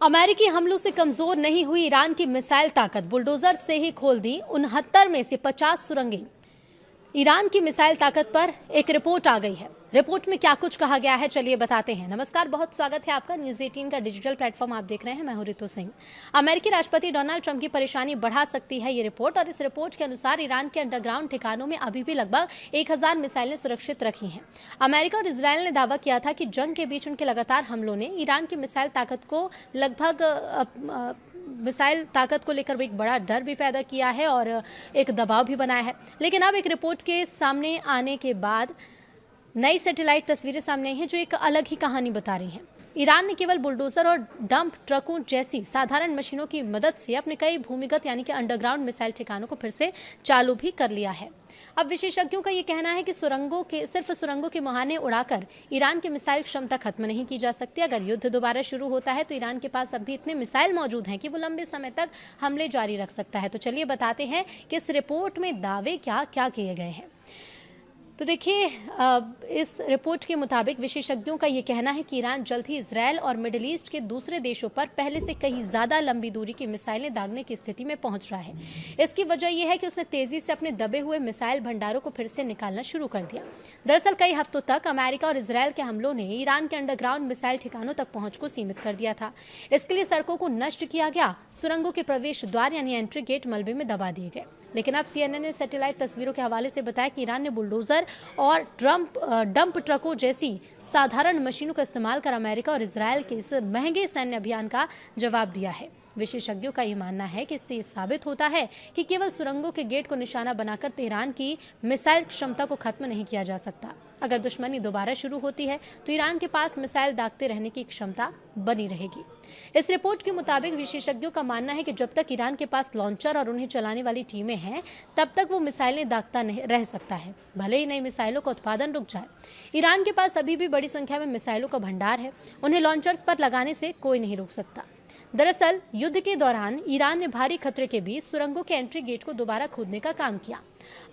अमेरिकी हमलों से कमजोर नहीं हुई ईरान की मिसाइल ताकत, बुलडोजर से ही खोल दी 69 में से 50 सुरंगें। ईरान की मिसाइल ताकत पर एक रिपोर्ट आ गई है। रिपोर्ट में क्या कुछ कहा गया है, चलिए बताते हैं। नमस्कार, बहुत स्वागत है आपका। न्यूज़ 18 का डिजिटल प्लेटफॉर्म आप देख रहे हैं। मैं हूं रितु सिंह। अमेरिकी राष्ट्रपति डोनाल्ड ट्रंप की परेशानी बढ़ा सकती है ये रिपोर्ट, और इस रिपोर्ट के अनुसार ईरान के अंडरग्राउंड ठिकानों में अभी भी लगभग 1000 मिसाइलें सुरक्षित रखी हैं। अमेरिका और इसराइल ने दावा किया था कि जंग के बीच उनके लगातार हमलों ने ईरान की मिसाइल ताकत को मिसाइल ताकत को लेकर एक बड़ा डर भी पैदा किया है और एक दबाव भी बनाया है। लेकिन अब एक रिपोर्ट के सामने आने के बाद नई सैटेलाइट तस्वीरें सामने आई हैं जो एक अलग ही कहानी बता रही हैं। ईरान ने केवल बुलडोजर और डंप ट्रकों जैसी साधारण मशीनों की मदद से अपने कई भूमिगत यानी कि अंडरग्राउंड मिसाइल ठिकानों को फिर से चालू भी कर लिया है। अब विशेषज्ञों का ये कहना है कि सिर्फ सुरंगों के मुहाने उड़ाकर ईरान की मिसाइल क्षमता खत्म नहीं की जा सकती। अगर युद्ध दोबारा शुरू होता है तो ईरान के पास अब भी इतने मिसाइल मौजूद हैं कि वो लंबे समय तक हमले जारी रख सकता है। तो चलिए बताते हैं कि इस रिपोर्ट में दावे क्या क्या किए गए हैं। तो देखिए, इस रिपोर्ट के मुताबिक विशेषज्ञों का ये कहना है कि ईरान जल्द ही इजरायल और मिडिल ईस्ट के दूसरे देशों पर पहले से कहीं ज़्यादा लंबी दूरी की मिसाइलें दागने की स्थिति में पहुंच रहा है। इसकी वजह यह है कि उसने तेज़ी से अपने दबे हुए मिसाइल भंडारों को फिर से निकालना शुरू कर दिया। दरअसल कई हफ्तों तक अमेरिका और इसराइल के हमलों ने ईरान के अंडरग्राउंड मिसाइल ठिकानों तक पहुँच को सीमित कर दिया था। इसके लिए सड़कों को नष्ट किया गया, सुरंगों के प्रवेश द्वार यानी एंट्री गेट मलबे में दबा दिए गए। लेकिन अब CNN ने सैटेलाइट तस्वीरों के हवाले से बताया कि ईरान ने बुलडोजर और डंप ट्रकों जैसी साधारण मशीनों का इस्तेमाल कर अमेरिका और इसराइल के इस महंगे सैन्य अभियान का जवाब दिया है। विशेषज्ञों का ये मानना है कि इससे साबित होता है कि केवल सुरंगों के गेट को निशाना बनाकर तेहरान की मिसाइल क्षमता को खत्म नहीं किया जा सकता। अगर दुश्मनी दोबारा शुरू होती है तो ईरान के पास मिसाइल दागते रहने की क्षमता बनी रहेगी। इस रिपोर्ट के मुताबिक विशेषज्ञों का मानना है कि जब तक ईरान के पास लॉन्चर और उन्हें चलाने वाली टीमें हैं, तब तक वो मिसाइलें दागता नहीं रह सकता है, भले ही नई मिसाइलों का उत्पादन रुक जाए। ईरान के पास अभी भी बड़ी संख्या में मिसाइलों का भंडार है, उन्हें लॉन्चर्स पर लगाने से कोई नहीं रोक सकता। दरअसल युद्ध के दौरान ईरान ने भारी खतरे के बीच सुरंगों के एंट्री गेट को दोबारा खोदने का काम किया।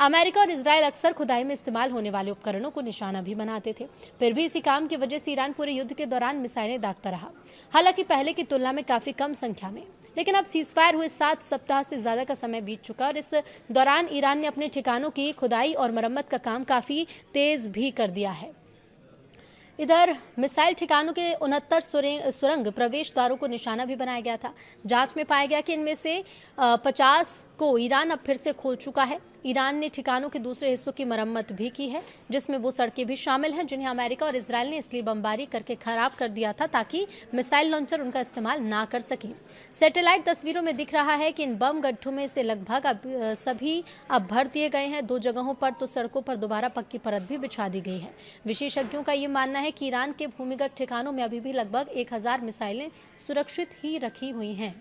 अमेरिका और इसराइल अक्सर खुदाई में इस्तेमाल होने वाले उपकरणों को निशाना भी बनाते थे। फिर भी इसी काम की वजह से ईरान पूरे युद्ध के दौरान मिसाइलें दागता रहा, हालांकि पहले की तुलना में काफी कम संख्या में। लेकिन अब सीजफायर हुए 7 सप्ताह से ज्यादा का समय बीत चुका और इस दौरान ईरान ने अपने ठिकानों की खुदाई और मरम्मत का काम काफी तेज भी कर दिया है। इधर मिसाइल ठिकानों के 69 सुरंग प्रवेश द्वारों को निशाना भी बनाया गया था। जांच में पाया गया कि इनमें से 50 को ईरान अब फिर से खोल चुका है। ईरान ने ठिकानों के दूसरे हिस्सों की मरम्मत भी की है, जिसमें वो सड़कें भी शामिल हैं जिन्हें अमेरिका और इसराइल ने इसलिए बमबारी करके खराब कर दिया था ताकि मिसाइल लॉन्चर उनका इस्तेमाल ना कर सकें। सैटेलाइट तस्वीरों में दिख रहा है कि इन बम गड्ढों में से लगभग सभी अब भर दिए गए हैं। 2 जगहों पर तो सड़कों पर दोबारा पक्की परत भी बिछा दी गई है। विशेषज्ञों का ये मानना है कि ईरान के भूमिगत ठिकानों में अभी भी लगभग 1000 मिसाइलें सुरक्षित ही रखी हुई हैं।